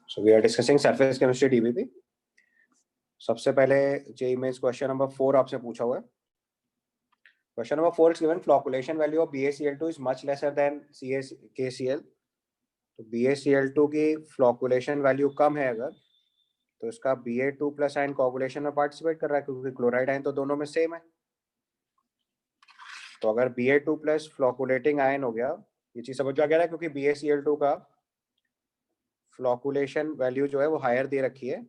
So we are discussing surface chemistry DBP. सबसे पहले JEE में क्वेश्चन नंबर 4 आपसे पूछा हुआ है. Question number 4 is given flocculation value of BaCl2 is much lesser than KCl. तो BaCl2 की फ्लॉकुलेशन वैल्यू कम है अगर, तो इसका Ba2 प्लस आयन कोगुलेशन में पार्टिसिपेट कर रहा है क्योंकि क्लोराइड आयन तो दोनों में सेम है. तो अगर Ba2 प्लस फ्लॉकुलेटिंग आयन हो गया, ये चीज समझ में आ गया ना, क्योंकि BaCl2 का फ्लॉकुलेशन वैल्यू जो है वो हायर दे रखी है.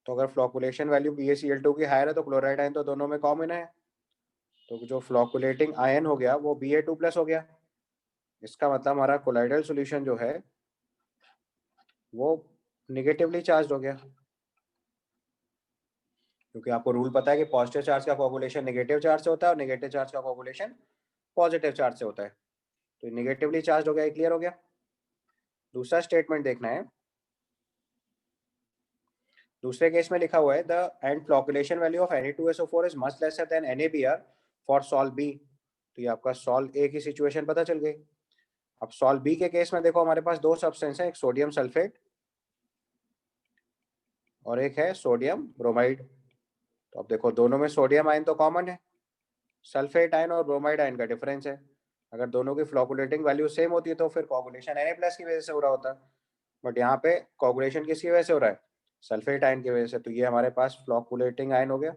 तो अगर फ्लॉकुलेशन वैल्यू BaCl2 की हायर है तो क्लोराइड आयन तो दोनों में कॉमन है. तो जो फ्लॉकुलेटिंग आयन हो गया वो Ba2 प्लस हो गया. इसका मतलब हमारा कोलाइडल सॉल्यूशन जो है वो निगेटिवली चार्ज हो गया, क्योंकि आपको रूल पता है कि पॉजिटिव चार्ज का कोगुलेशन नेगेटिव चार्ज से होता है और नेगेटिव चार्ज का कोगुलेशन पॉजिटिव चार्ज से होता है. तो निगेटिवली चार्ज हो गया, क्लियर हो गया. दूसरा स्टेटमेंट देखना है. दूसरे केस में लिखा हुआ है the end flocculation value of Na2SO4 is much lesser than NaBr for sol B. तो ये आपका सॉल्व ए की सिचुएशन पता चल गई. अब सॉल्व बी के केस में देखो हमारे पास दो सब्सटेंस है, एक सोडियम सल्फेट और एक है सोडियम ब्रोमाइड. तो अब देखो दोनों में सोडियम आयन तो कॉमन है, सल्फेट आयन और ब्रोमाइड आयन का डिफरेंस है. अगर दोनों की फ्लॉकुलेटिंग वैल्यू सेम होती है तो फिर कोगुलेशन Na+ की वजह से हो रहा होता है. बट यहाँ पे कोगुलेशन किसकी वजह से हो रहा है? सल्फेट आयन की वजह से. तो ये हमारे पास फ्लॉकुलेटिंग आयन हो गया.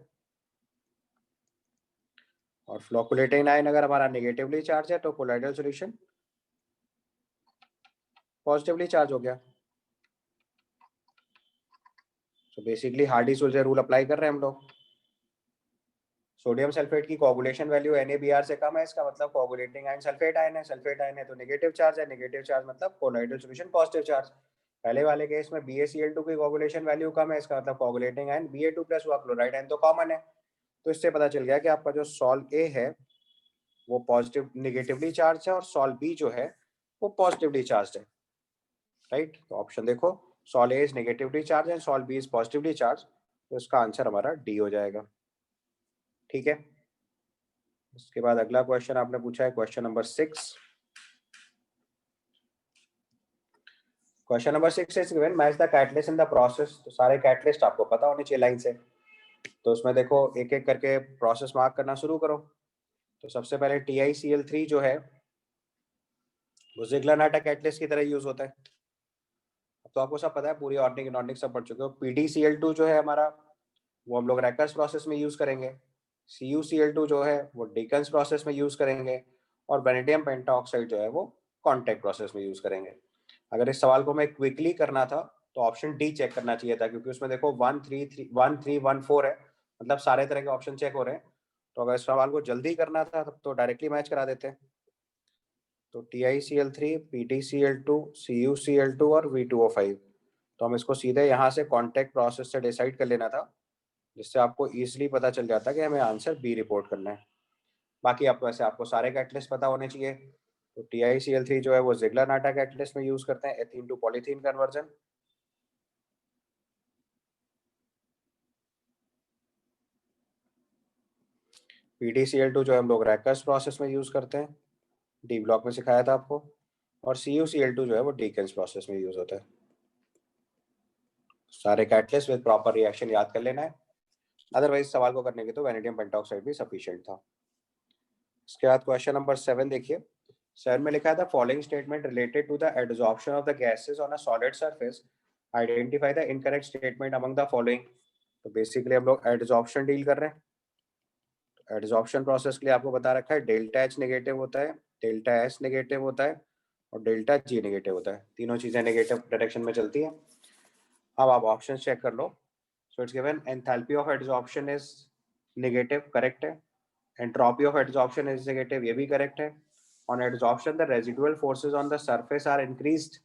और फ्लॉकुलेटिंग आयन अगर हमारा नेगेटिवली चार्ज है तो कोलाइडल सॉल्यूशन पॉजिटिवली चार्ज हो गया. तो बेसिकली हार्डी-सुलज़े रूल अप्लाई कर रहे हैं हम लोग. सोडियम सल्फेट की कोगुलेशन वैल्यू NaBr से कम है, इसका मतलब कोगुलेटिंग आयन सल्फेट आयन है. सल्फेट आयन है तो नेगेटिव चार्ज है, नेगेटिव चार्ज मतलब कोलाइडल सॉल्यूशन पॉजिटिव चार्ज. पहले वाले केस में BaCl2 की कोगुलेशन वैल्यू कम है, इसका मतलब कोगुलेटिंग आयन Ba2 प्लस हुआ, क्लोराइड आयन तो कॉमन है. तो इससे पता चल गया कि आपका जो सॉल्व ए है वो पॉजिटिव नेगेटिवली चार्ज है और सॉल्व बी जो है वो पॉजिटिवली चार्ज है. राइट. तो ऑप्शन देखो, sol A is negatively charged and sol B is positively charged. तो इसका आंसर हमारा डी हो जाएगा. ठीक है. उसके बाद अगला क्वेश्चन आपने पूछा है question number 6. Question number 6 is given match the catalyst in the process. तो सारे कैटलिस्ट आपको पता होने चाहिए लाइन से. तो उसमें देखो एक एक करके प्रोसेस मार्क करना शुरू करो. तो सबसे पहले TiCl3 जो है वो जिग्लर-नाटा कैटलिस्ट की तरह यूज होता है. तो आपको सब पता है, पूरी ऑर्गेनिक इनऑर्गेनिक सब पढ़ चुके हो. PdCl2 जो है हमारा वो हम लोग रैकर्स प्रोसेस में यूज करेंगे. CuCl2 जो है वो डिकन्स प्रोसेस में यूज करेंगे. और वेनेडियम पेंटाऑक्साइड जो है वो कॉन्टैक्ट प्रोसेस में यूज करेंगे. अगर इस सवाल को मैं क्विकली करना था तो ऑप्शन डी चेक करना चाहिए था, क्योंकि उसमें देखो 1 3 3 1 3 1 4 है, मतलब सारे तरह के ऑप्शन चेक हो रहे हैं. तो अगर इस सवाल को जल्दी करना था तब तो डायरेक्टली मैच करा देते हैं. तो TiCl3, PtCl2, CuCl2 और V2O5. तो हम इसको सीधे यहाँ से कॉन्टैक्ट प्रोसेस से डिसाइड कर लेना था, जिससे आपको इजीली पता चल जाता कि हमें आंसर बी रिपोर्ट करना है. बाकी आपको ऐसे आपको सारे कैटलिस्ट पता होने चाहिए. तो TiCl3 जो है वो जिग्लर-नाटा कैटलिस्ट में यूज करते हैं, ethene to polythene conversion. PtCl2 जो है हम लोग रैकर्स प्रोसेस में यूज करते हैं, डी ब्लॉक में सिखाया था आपको. और CuCl2 जो है वो डीकेन्स प्रोसेस में यूज होता है. सारे कैटलिस्ट विद प्रॉपर रिएक्शन याद कर लेना है, अदरवाइज सवाल को करने के तो वेनेडियम पेंटाऑक्साइड भी सफिशिएंट था. इसके बाद क्वेश्चन नंबर 7 देखिए. 7 में लिखा है the following statement related to the adsorption of the gases on a solid surface, identify the incorrect statement among the following. तो बेसिकली हम लोग एडजॉर्प्शन डील कर रहे हैं. एडजॉर्प्शन प्रोसेस के लिए आपको बता रखा है डेल्टा H नेगेटिव होता है, डेल्टा S नेगेटिव होता है और डेल्टा G नेगेटिव होता है. तीनों चीजें नेगेटिव डायरेक्शन में चलती हैं. अब आप ऑप्शन चेक कर लो. So it's given enthalpy of adsorption is negative, correct है. Entropy of adsorption is negative, ये भी करेक्ट है. On adsorption the residual forces on the surface are increased.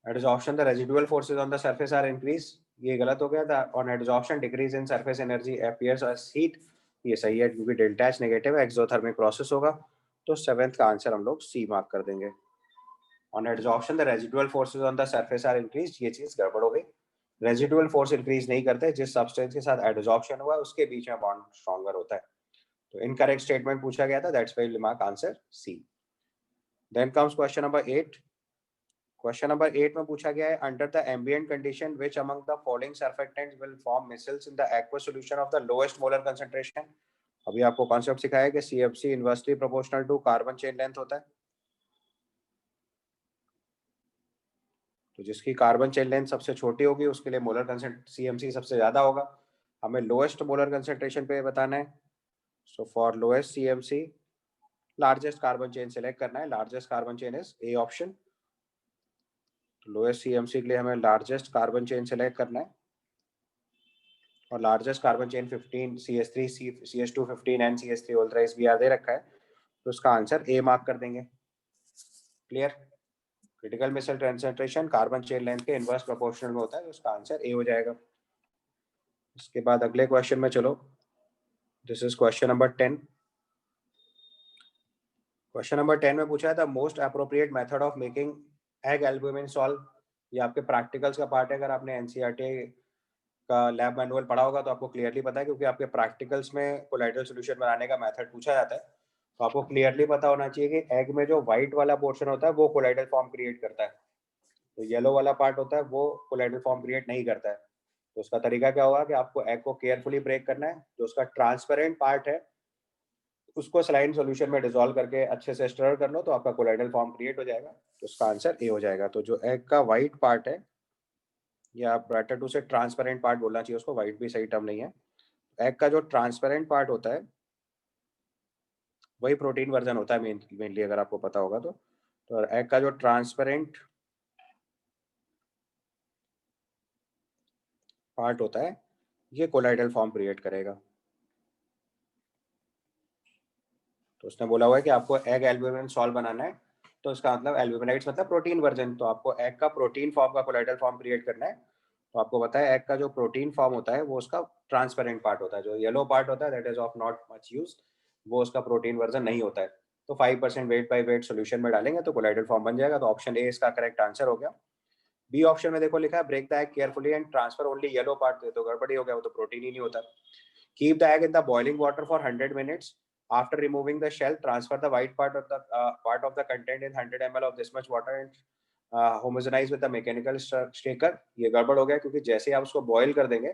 Adsorption the residual forces on the surface are increased, ये गलत हो गया था. On adsorption decrease in surface energy appears as heat, ये सही है क्योंकि डेल्टा H नेगेटिव है, एक्सोथर्मिक प्रोसेस होगा. तो 7th का आंसर हम लोग सी मार्क कर देंगे. On adsorption the residual forces on the surface are increased, ये चीज गड़बड़ हो गई. रेजिडुअल फोर्स इंक्रीज नहीं करते, जिस सब्सटेंस के साथ एडजॉर्प्शन हुआ है उसके बीच में बॉन्ड स्ट्रॉन्गर होता है. तो इनकरेक्ट स्टेटमेंट पूछा गया था, that's why we mark answer C. Then comes question number 8. Question number 8 में पूछा गया है under the ambient condition which among the following surfactants will form micelles in the aqueous solution of the lowest molar concentration. अभी आपको concept सिखाया है कि CFC inversely proportional to carbon chain length होता है। तो जिसकी कार्बन चेन लेंथ सबसे छोटी होगी उसके लिए मोलर CMC सबसे ज्यादा होगा। हमें लोएस्ट मोलर कंसंट्रेशन पे बताना है। So for lowest CMC largest carbon chain select करना है। Largest carbon chain is A option. Lowest CMC के लिए हमें लार्जेस्ट कार्बन चेन सेलेक्ट करना है और largest carbon chain 15 CS3 CS2 15 and CS3 whole thrice BR दे रखा है, तो उसका आंसर ए मार्क कर देंगे। Clear? Critical micelle concentration carbon chain length के इनवर्स प्रोपोर्शनल में होता है, तो उसका आंसर ए हो जाएगा। इसके बाद अगले क्वेश्चन में चलो। This is question number 10। Question number 10 में पूछा है the most appropriate method of making egg albumin solve. ये आपके प्रैक्टिकल्स का पार्ट है। अगर आपने एनसीईआरटी का लैब मैनुअल पढ़ा होगा तो आपको क्लियरली पता है, क्योंकि आपके प्रैक्टिकल्स में कोलाइडल सॉल्यूशन बनाने का मेथड पूछा जाता है। तो आपको क्लियरली पता होना चाहिए कि एग में जो व्हाइट वाला पोर्शन होता है वो कोलाइडल फॉर्म क्रिएट करता है, तो येलो वाला पार्ट होता है वो कोलाइडल फॉर्म क्रिएट नहीं करता है। तो उसका तरीका क्या होगा कि आपको एग को केयरफुली ब्रेक करना है। जो उसका ट्रांसपेरेंट पार्ट है उसको सलाइन सॉल्यूशन में डिसॉल्व करके अच्छे से स्टर कर लो, तो आपका कोलाइडल फॉर्म क्रिएट हो जाएगा। तो उसका आंसर ए हो जाएगा। तो जो एग का व्हाइट पार्ट है, या ब्रैटर टू से ट्रांसपेरेंट पार्ट बोलना चाहिए उसको, व्हाइट भी सही टर्म नहीं है। एग का जो ट्रांसपेरेंट पार्ट होता है वही प्रोटीन वर्जन होता है मेनली, अगर आपको पता होगा तो एग का जो ट्रांसपेरेंट पार्ट होता है ये कोलाइडल फॉर्म क्रिएट करेगा। तो उसने बोला हुआ है कि आपको एग एल्ब्यूमिन सॉल्व बनाना है, तो इसका मतलब एल्ब्यूमिनाइट्स मतलब प्रोटीन वर्जन, तो आपको एग का प्रोटीन फॉर्म का कोलाइडल फॉर्म क्रिएट करना है। तो आपको पता है एग का जो प्रोटीन फॉर्म होता है वो उसका ट्रांसपेरेंट पार्ट होता है। जो येलो पार्ट होता है that is of not much use, वो उसका प्रोटीन वर्जन नहीं होता है। तो 5% वेट बाई वेट सोल्यूशन में डालेंगे तो कोलाइडल फॉर्म बन जाएगा। तो ऑप्शन ए इसका करेक्ट आंसर हो गया। बी ऑप्शन में देखो लिखा है break the egg carefully and transfer only yellow part, तो गड़बड़ी हो गया, वो तो प्रोटीन ही नहीं होता। Keep the egg in the boiling water for 100 minutes. After removing the shell, transfer the white part of the content in 100 ml of this much water and homogenize with the mechanical shaker। ये गड़बड़ हो गया क्योंकि जैसे आप उसको boil कर देंगे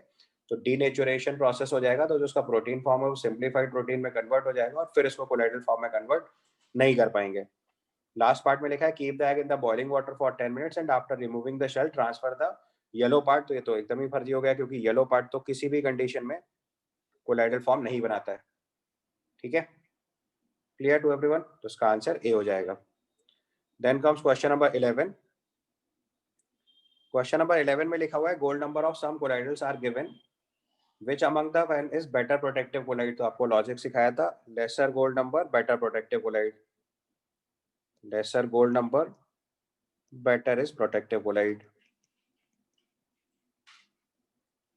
तो डीनेचुरेशन प्रोसेस हो जाएगा, तो जो उसका प्रोटीन फॉर्म है वो सिंप्लीफाइड प्रोटीन में कन्वर्ट हो जाएगा और फिर इसको कोलाइडल फॉर्म में कन्वर्ट नहीं कर पाएंगे। लास्ट पार्ट में लिखा है keep the egg in the boiling water for 10 minutes and after removing the shell transfer the yellow part. तो ये तो एकदम ही फर्जी हो गया क्योंकि येलो पार्ट तो किसी भी कंडीशन में कोलाइडल फॉर्म नहीं बनाता है। ठीक है, क्लियर टू एवरीवन? तो इसका आंसर ए हो जाएगा। Then comes question number 11। Question number 11 में लिखा हुआ है gold number of some colloidals are given which among the one is better protective colloid. तो आपको लॉजिक सिखाया था, lesser gold number better protective colloid, lesser gold number better is protective colloid.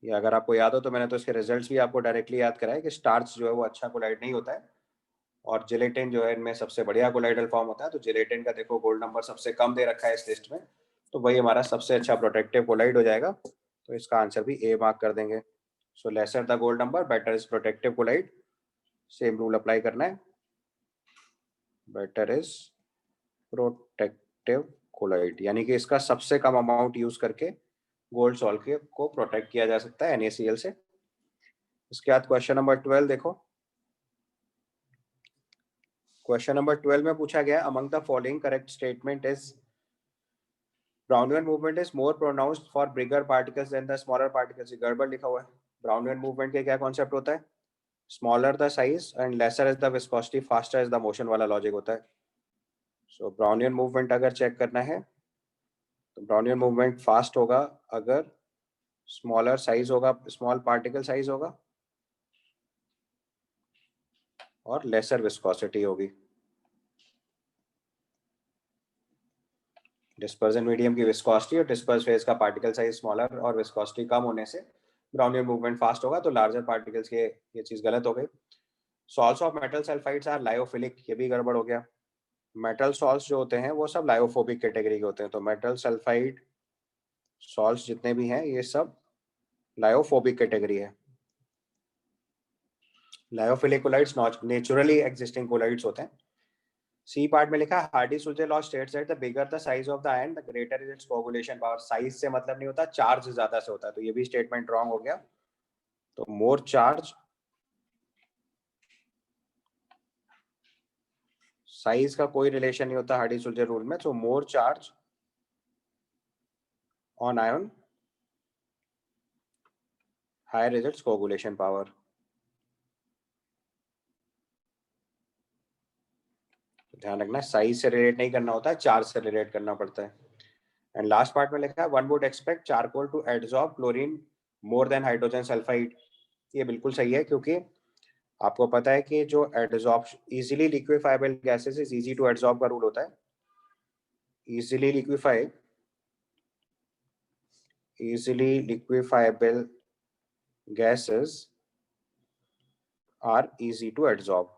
ये अगर आपको याद हो तो मैंने तो इसके रिजल्ट्स भी आपको डायरेक्टली याद कराया कि स्टार्च जो है वो अच्छा कोलाइड नहीं होता है और जिलेटिन जो है इनमें सबसे बढ़िया कोलाइडल फॉर्म होता है। तो जिलेटिन का देखो गोल्ड नंबर सबसे कम दे रखा है इस लिस्ट में, तो वही हमारा सबसे अच्छा प्रोटेक्टिव कोलाइड हो जाएगा। तो इसका आंसर भी ए मार्क कर देंगे। So lesser the gold number better is protective colloid, same rule apply करना है, बेटर इज प्रोटेक्टिव कोलाइड, यानी कि इसका सबसे कम अमाउंट यूज करके गोल्ड सॉल्ट को प्रोटेक्ट किया जा सकता है NaCl से। इसके बाद क्वेश्चन नंबर 12 देखो। क्वेश्चन नंबर 12 में पूछा गया among the following correct statement is Brownian movement is more pronounced for bigger particles than the smaller particles. गड़बड़ लिखा हुआ है। ब्राउनियन मूवमेंट के क्या कॉन्सेप्ट होता है? Smaller the size and lesser is the viscosity faster is the motion वाला logic होता है। सो ब्राउनियन मूवमेंट अगर चेक करना है तो ब्राउनियन मूवमेंट फास्ट होगा अगर स्मॉलर साइज होगा, स्मॉल पार्टिकल साइज होगा और लेसर विस्कोसिटी होगी। डिस्पर्जन मीडियम की विस्कोसिटी और डिस्पर्स फेज का पार्टिकल साइज स्मॉलर और विस्कोसिटी कम होने से ब्राउनियन मूवमेंट फास्ट होगा। तो लार्जर पार्टिकल्स के ये चीज गलत हो गई। Salts of metal sulphides are lyophilic, ये भी गड़बड़ हो गया। मेटल सॉल्ट्स जो होते हैं वो सब लायोफोबिक कैटेगरी के होते हैं। तो मेटल सल्फाइड सॉल्ट्स जितने भी हैं ये सब लायोफोबिक कैटेगरी है। Lyophilic colloids naturally existing colloids होते हैं। सी पार्ट में लिखा है Hardy Schulze law states that the bigger the size of the ion the greater is its coagulation power. Size से मतलब नहीं होता, चार्ज ज्यादा से होता है, तो ये भी स्टेटमेंट रॉन्ग हो गया। तो मोर चार्ज, साइज का कोई रिलेशन नहीं होता हार्डी सुल्जे रूल में। So more charge on ion higher is its coagulation power. ध्यान रखना, साइज से रिलेट नहीं करना होता है, चार्ज से रिलेट करना पड़ता है। एंड लास्ट पार्ट में लिखा है one would expect charcoal to adsorb chlorine more than hydrogen sulphide. ये बिल्कुल सही है, क्योंकि आपको पता है कि जो adsorb easily liquefiable gases is easy to adsorb का रूल होता है। Easily liquefiable gases are easy to adsorb.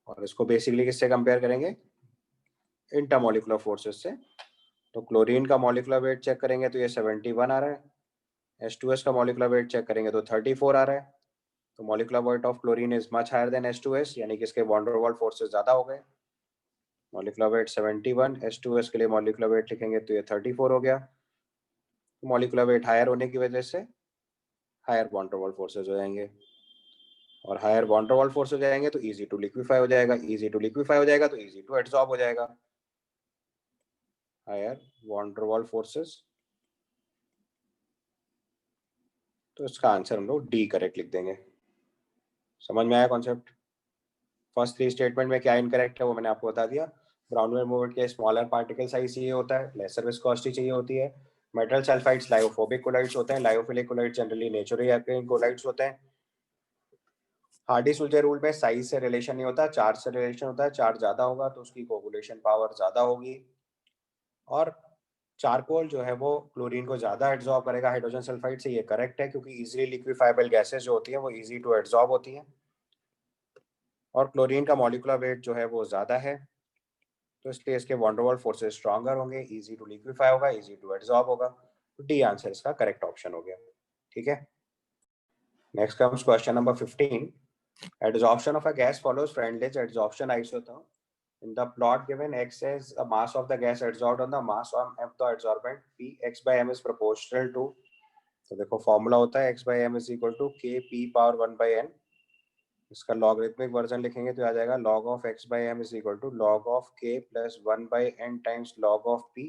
और इसको बेसिकली किससे कंपेयर करेंगे? इंटरमोलिकुलर फोर्सेस से। तो क्लोरीन का मॉलिक्यूलर वेट चेक करेंगे तो ये 71 आ रहा है। H2S का मॉलिक्यूलर वेट चेक करेंगे तो 34 आ रहा है। तो molecular weight of chlorine is much higher than H2S, यानी कि इसके वॉन डेर वाल्स फोर्सेस ज्यादा हो गए। मॉलिक्यूलर वेट 71, H2S के लिए मॉलिक्यूलर वेट लिखेंगे तो ये 34 हो गया। मॉलिक्यूलर वेट हायर होने की वजह से higher van der Waals forces हो जाएंगे, और higher van der Waals force हो जाएंगे तो इजी टू लिक्विफाई हो जाएगा, इजी टू लिक्विफाई हो जाएगा तो इजी टू एडसॉर्ब हो जाएगा। Higher van der Waals forces, तो इसका आंसर हम लोग डी करेक्ट लिख देंगे। समझ में आया कॉन्सेप्ट? फर्स्ट थ्री स्टेटमेंट में क्या इनकरेक्ट है वो मैंने आपको बता दिया। ब्राउनवेल मूवमेंट के स्मॉलर पार्टिकल साइज चाहिए होता है, लेसर विस्कोसिटी चाहिए होती है। मेटल सल्फाइड्स लायोफोबिक कोलाइड्स होते हैं, lyophilic colloids generally naturally occurring colloids होते हैं। हार्डी सुल्जे रूल में साइज से रिलेशन नहीं होता, चार्ज से रिलेशन होता है। चार्ज ज्यादा होगा तो उसकी कोगुलेशन पावर ज्यादा होगी, और चारकोल जो है वो क्लोरीन को ज्यादा एड्सॉर्ब करेगा हाइड्रोजन सल्फाइड से। ये करेक्ट है, क्योंकि इजीली लिक्विफाइबल गैसेस जो होती है वो इजी टू एड्सॉर्ब होती है, और क्लोरीन का मॉलिक्यूलर वेट जो है वो ज्यादा है, तो इसलिए इसके van der Waals forces stronger होंगे, इजी टू लिक्विफाई होगा, इजी टू एड्सॉर्ब होगा। तो डी आंसर इसका करेक्ट ऑप्शन हो गया। ठीक है, next comes question number 15। Adsorption of a gas follows Freundlich adsorption isotherm. In the plot given, x is the mass of the gas adsorbed on the mass of the adsorbent, p x by m is proportional to, तो देखो formula होता है x by m is equal to k p power 1 by n। इसका logarithmic version लिखेंगे तो आ जाएगा log of x by m is equal to log of k plus 1 by n times log of p।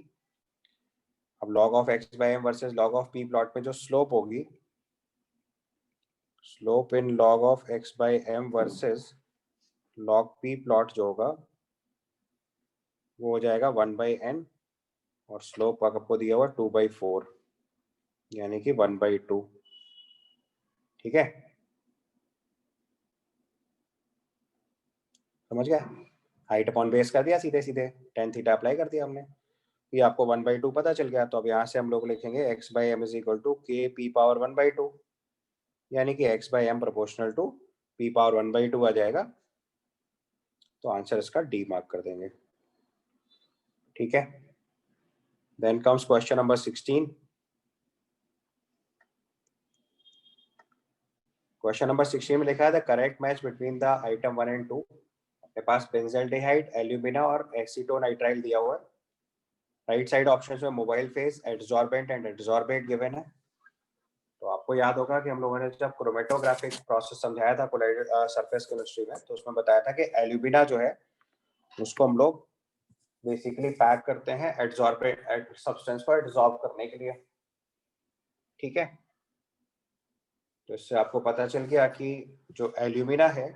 अब log of x by m versus log of p plot में जो slope होगी, slope in log of x by m versus log p plot जो होगा वो हो जाएगा 1 by n, और स्लोप आपको दिया हुआ 2/4, यानी कि 1/2। ठीक है, समझ गया? हाइट अपॉन बेस कर दिया, सीधे सीधे टेन थीटा अप्लाई कर दिया हमने, ये आपको 1/2 पता चल गया। तो अब यहाँ से हम लोग लिखेंगे x by m is equal to K P power 1/2, यानी कि x by m proportional to p power 1/2 आ जाएगा। तो आंसर इसका डी मार्क कर देंगे। ठीक है, then comes question number 16। Question number 16 में लिखा है the correct match between the item 1 and 2। अपने पास बेंजल्डिहाइड, एल्यूमिना और एसीटोनाइट्राइल दिया हुआ है। राइट साइड ऑप्शन में mobile phase, adsorbent and adsorbate given है। तो आपको याद होगा कि हम लोगों ने जब क्रोमेटोग्राफिक प्रोसेस समझाया था सरफेस केमिस्ट्री में, तो उसमें बताया था कि एल्यूमिना जो है उसको हम लोग बेसिकली पैक करते हैं एडसॉर्बेंट सब्सटेंस को एडसॉर्ब करने के लिए। ठीक है, तो इससे आपको पता चल गया कि जो एल्यूमिना है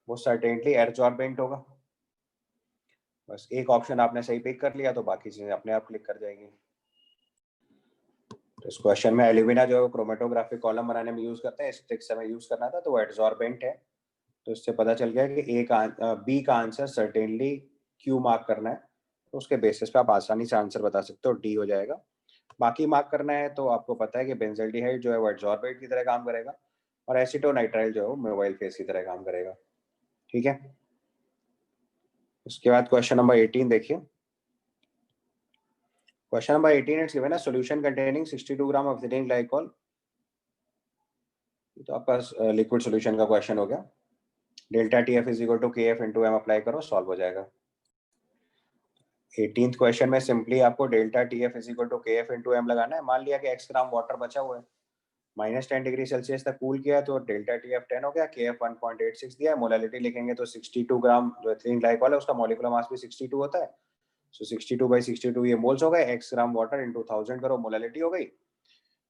वो सर्टेनली एडसॉर्बेंट होगा। बस एक ऑप्शन आपने सही पिक कर लिया तो बाकी चीजें अपने आप क्लिक कर जाएगी। तो इस क्वेश्चन में एल्यूमिना जो क्रोमेटोग्राफिक कॉलम बनाने में यूज करते हैं, स्टिक से हमें यूज करना था, तो वो एडसॉर्बेंट है। तो इससे पता चल गया कि बी का आंसर सर्टेनली क्यू मार्क करना है। तो उसके बेसिस पे आप आसानी से आंसर बता सकते हो, डी हो जाएगा। बाकी मार्क करना है तो आपको पता है कि बेंजल्डिहाइड जो है वो एडसॉर्बेंट की तरह काम करेगा, और एसीटोनाइट्राइल जो है वो मोबाइल फेस की तरह काम करेगा। ठीक है, उसके बाद क्वेश्चन नंबर 18 देखिए। क्वेश्चन नंबर 18 इट्स गिवन है solution containing 62 gram of ethylene glycol. तो आपका लिक्विड सॉल्यूशन का क्वेश्चन हो गया। Delta T F is equal to K F into M apply करो, सॉल्व हो जाएगा। 18th क्वेश्चन में सिंपली आपको delta T F is equal to K F into M लगाना है। मान लिया कि x ग्राम वाटर बचा हुआ है, -10 डिग्री सेल्सियस तक कूल किया, तो डेल्टा टी एफ 10 हो गया, के एफ 1.86 दिया है। मोलालिटी लिखेंगे तो 62 ग्राम जो एथिलीन ग्लाइकॉल है उसका मॉलिक्यूलर मास भी 62 होता है। सो 62/62 ये मोल्स हो गए। x ग्राम वाटर इंटू 1000 करो, मोलालिटी हो गई।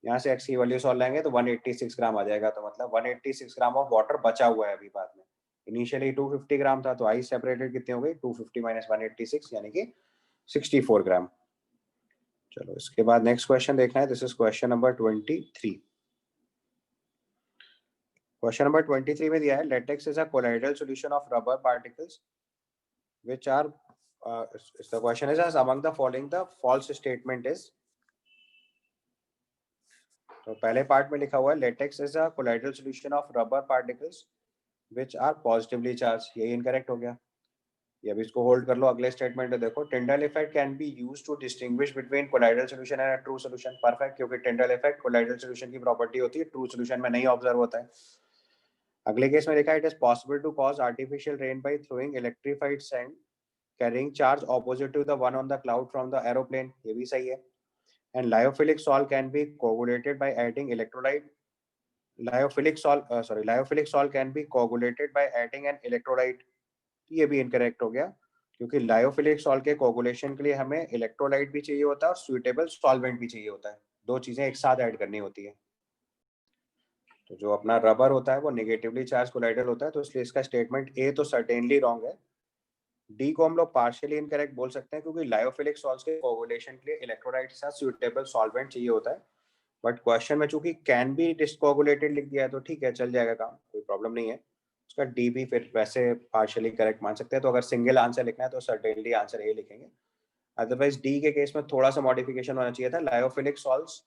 यहाँ से x की वैल्यू सॉल्व लाएंगे तो 186 ग्राम आ जाएगा। तो मतलब 186 ग्राम ऑफ वाटर बचा हुआ है अभी बाद में। इनिशियली 250 ग्राम था, तो आई सेपरेटेड कितनी हो गई, 250 माइनस 186 यानी कि 64 ग्राम। चलो इसके बाद नेक्स्ट क्वेश्चन देखना है। This is question number 23। Question number 23 में दिया है latex is a colloidal solution of rubber particles which are the question is as among the following the false statement is। तो पहले पार्ट में लिखा हुआ है latex is a colloidal solution of rubber particles which are positively charged, ये incorrect हो गया। ये अभी इसको होल्ड कर लो। अगले स्टेटमेंट में देखो, Tyndall effect can be used to distinguish between colloidal solution and true solution. Perfect, क्योंकि टिंडल इफेक्ट कोलाइडल सॉल्यूशन की प्रॉपर्टी होती है, ट्रू सॉल्यूशन में नहीं ऑब्जर्व होता है। अगले केस में लिखा है it is possible to cause artificial rain by throwing electrified sand carrying charge opposite to the one on the cloud from the aeroplane, ये भी सही है। And lyophilic salt can be coagulated by adding electrolyte, lyophilic salt can be coagulated by adding an electrolyte, ये भी incorrect हो गया, क्योंकि lyophilic salt के कोगुलेशन के लिए हमें इलेक्ट्रोलाइट भी चाहिए होता है और सुइटेबल सॉल्वेंट भी चाहिए होता है। दो चीजें एक साथ ऐड करनी होती है। तो जो अपना रबर होता है वो नेगेटिवली चार्ज कोलाइडल होता है, तो इसलिए इसका स्टेटमेंट ए तो सर्टेनली रॉन्ग है। डी को हम लोग पार्शियली इनकरेक्ट बोल सकते हैं, क्योंकि लायोफिलिक सॉल्ट्स के कोगुलेशन के लिए इलेक्ट्रोलाइट के साथ सुइटेबल सॉल्वेंट चाहिए होता है। बट क्वेश्चन में चूंकि कैन बी डिस्कोगुलेटेड लिख दिया है, तो ठीक है, चल जाएगा काम, कोई प्रॉब्लम नहीं है। उसका डी भी फिर वैसे पार्शियली करेक्ट मान सकते हैं। तो अगर सिंगल आंसर लिखना है तो सर्टेनली आंसर ए लिखेंगे। अदरवाइज डी के केस में थोड़ा सा मॉडिफिकेशन होना चाहिए था। Lyophilic salts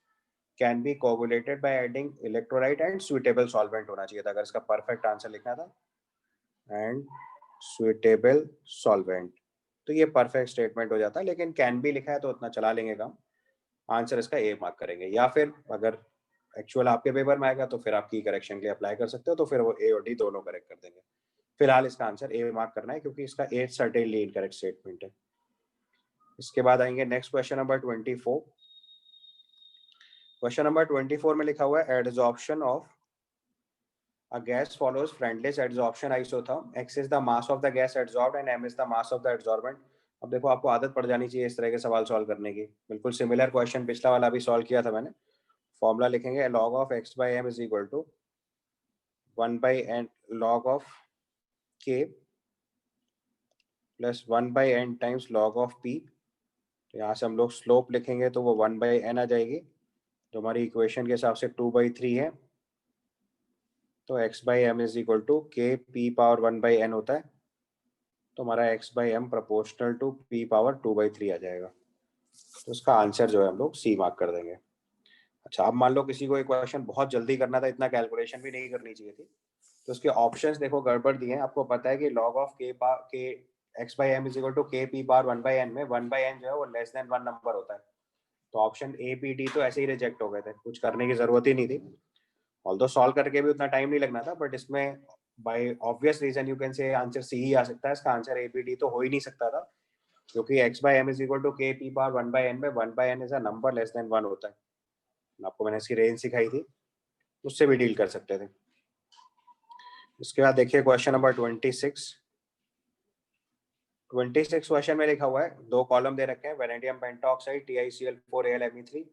can be coagulated by adding electrolyte and suitable solvent होना चाहिए था, अगर इसका परफेक्ट आंसर लिखना था, एंड सुइटेबल सॉल्वेंट। तो ये परफेक्ट स्टेटमेंट हो जाता है, लेकिन कैन बी लिखा है तो उतना चला लेंगे काम। आंसर इसका ए मार्क करेंगे, या फिर अगर एक्चुअल आपके पेपर में आएगा तो फिर आप की करेक्शन के लिए अप्लाई कर सकते हो, तो फिर वो ए और डी दोनों करेक्ट कर देंगे। फिलहाल इसका आंसर ए मार्क करना है, क्योंकि इसका ए सर्टेनली इनकरेक्ट स्टेटमेंट है। इसके बाद आएंगे next question number 24। Question number 24 में लिखा हुआ है adsorption of a gas follows Friendly's adsorption isotherm, x is the mass of the gas adsorbed and m is the mass of the adsorbent। अब देखो, आपको आदत पड़ जानी चाहिए इस तरह के सवाल सॉल्व करने की। बिल्कुल सिमिलर क्वेश्चन पिछला वाला भी सॉल्व किया था मैंने। फॉर्मूला लिखेंगे log of x by m is equal to 1 by n log of k plus 1 by n times log of p। तो यहाँ से हम लोग स्लोप लिखेंगे तो वो 1 by n आ जाएगी, जो हमारी इक्वेशन के हिसाब से 2/3 है। तो x by m is equal to K P power 1/n होता है। तो हमारा x by m proportional to p power 2/3 आ जाएगा। तो इसका आंसर जो है हम लोग सी मार्क कर देंगे। अच्छा, अब मान लो किसी को एक क्वेश्चन बहुत जल्दी करना था, इतना कैलकुलेशन भी नहीं करनी चाहिए थी, तो उसके ऑप्शंस देखो गड़बड़ दिए हैं। आपको पता है कि log of K x by m is equal to K P power 1/n में 1/n जो है वो लेस देन 1 नंबर होता है। तो ऑप्शन ए बी डी तो ऐसे ही रिजेक्ट हो गए थे, कुछ करने की जरूरत ही नहीं थी। ऑल्दो सॉल्व करके भी उतना टाइम नहीं लगना था, बट इसमें by obvious reason you can say answer C ही आ सकता है। इसका आंसर ए बी डी तो हो ही नहीं सकता था, क्योंकि x by m is equal to K P power 1/n में 1/n is a number less than 1 होता है। आपको मैंने इसकी रेंज सिखाई थी, उससे भी डील कर सकते थे। इसके बाद देखिए क्वेश्चन नंबर 26। 26 क्वेश्चन में लिखा हुआ है, दो कॉलम दे रखे हैं, वेनेडियम पेंटॉक्साइड TiCl4Al Me3,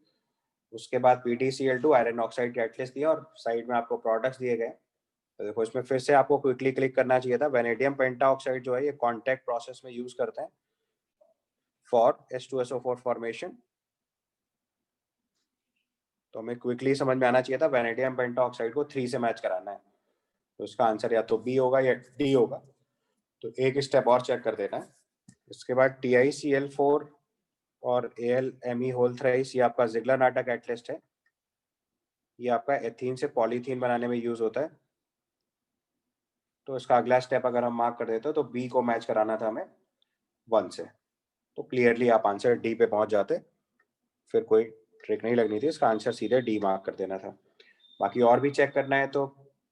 उसके बाद PtCl2 आयरन ऑक्साइड कैटलिस्ट दिया, और साइड में आपको प्रोडक्ट्स दिए गए। तो देखो, इसमें फिर से आपको क्विकली क्लिक करना चाहिए था। वेनेडियम पेंटाऑक्साइड जो है ये कॉन्टैक्ट प्रोसेस में यूज करते हैं फॉर H2SO4 फॉर्मेशन। तो हमें क्विकली समझ में आना चाहिए था, वेनेडियम पेंटाऑक्साइड को 3 से मैच कराना है। तो इसका आंसर या तो बी होगा या डी होगा। तो एक स्टेप और चेक कर देना है। इसके बाद TiCl4 और AlMe होल थ्राइस, ये आपका जिगलर नाटा कैटलिस्ट है। ये आपका एथीन से पॉलीथीन बनाने में यूज होता है। तो इसका अगला स्टेप अगर हम मार्क कर देते हो तो बी को मैच कराना था हमें 1 से। तो क्लियरली आप आंसर डी पे पहुंच जाते, फिर कोई ट्रिक नहीं लगनी थी। इसका आंसर सीधे डी मार्क कर देना था। बाकी और भी चेक करना है तो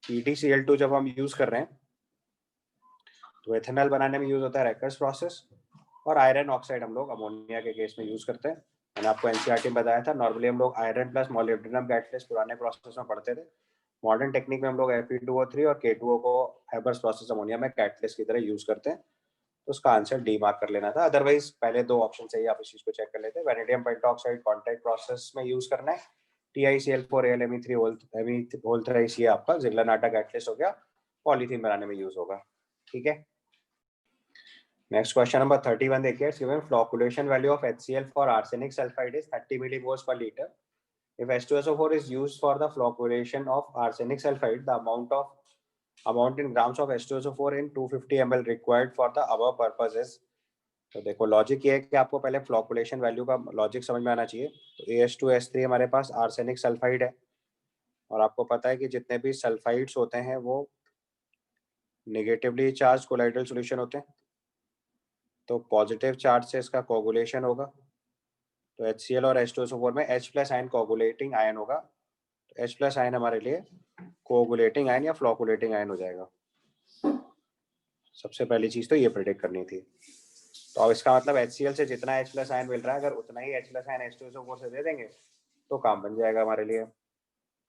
PtCl2 जब हम यूज कर रहे हैं तो एथेनॉल बनाने में यूज होता है रैकर्स प्रोसेस, और आयरन ऑक्साइड हम लोग अमोनिया के केस में यूज करते हैं। मैंने आपको एनसीईआरटी में बताया था, नॉर्मली हम लोग आयरन प्लस मॉलिब्डेनम कैटलिस्ट पुराने प्रोसेस में पढ़ते थे। मॉडर्न टेक्निक में हम लोग Fe2O3 और K2O को हैबर्स प्रोसेस अमोनिया में कैटलिस्ट की तरह यूज करते हैं। तो उसका आंसर डी मार्क कर लेना था, अदरवाइज पहले दो ऑप्शन से ही आप इस चीज को चेक कर लेते हैं। वैनेडियम पेंटॉक्साइड कॉन्टैक्ट प्रोसेस में यूज करना है, TiCl4Al होल थ्राइस, ये आपका जिगलर-नाटा कैटलिस्ट हो गया, पॉलीथीन बनाने में यूज होगा। ठीक है, नेक्स्ट क्वेश्चन नंबर 31 देखिए, it's given flocculation value of HCl for arsenic sulphide is 30 millimoles पर litre. If H2SO4 is used for the flocculation of arsenic sulfide, the amount in grams of H2SO4 in 250 ml required for the above purpose is। तो देखो logic ये है कि आपको पहले flocculation value का logic समझ में आना चाहिए। तो AH2S3 हमारे पास आर्सेनिक सल्फाइड है, और आपको पता है कि जितने भी सल्फाइड्स होते हैं वो नेगेटिवली चार्ज कोलाइडल सॉल्यूशन होते हैं, तो पॉजिटिव चार्ज से इसका कोगुलेशन होगा। तो HCl और H2SO4 में H plus ion coagulating ion होगा, तो H प्लस आयन हमारे लिए कोगुलेटिंग आयन या फ्लोकुलेटिंग आयन हो जाएगा। सबसे पहली चीज तो ये प्रेडिक्ट करनी थी। तो अब इसका मतलब HCl से जितना H प्लस आयन मिल रहा है, अगर उतना ही H प्लस आयन H2SO4 से दे देंगे तो काम बन जाएगा हमारे लिए।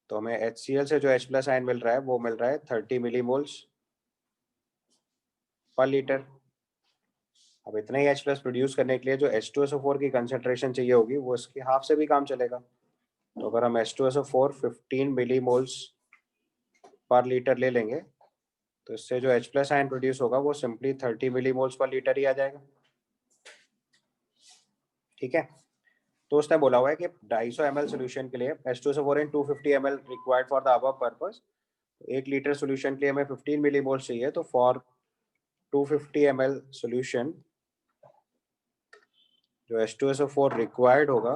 तो हमें HCl से जो H प्लस आयन मिल रहा है वो मिल रहा है 30 मिलीमोल्स पर लीटर। अब इतना ही H प्लस प्रोड्यूस करने के लिए जो H2SO4 की कंसेंट्रेशन चाहिए होगी वो इसकी हाफ से भी काम चलेगा। तो अगर हम H2SO4 15 मिलीमोल्स पर लीटर ले लेंगे तो इससे जो H प्लस आयन प्रोड्यूस होगा वो सिंपली 30 मिलीमोल्स पर लीटर ही आ जाएगा। ठीक है, तो उसने बोला हुआ है कि 250 ml सोल्यूशन के लिए H2SO4 in 250 ml required for the above purpose. 1 litre solution के लिए हमें 15 मिलीमोल्स चाहिए, तो फॉर 250 ml सोल्यूशन जो H2SO4 रिक्वायर्ड होगा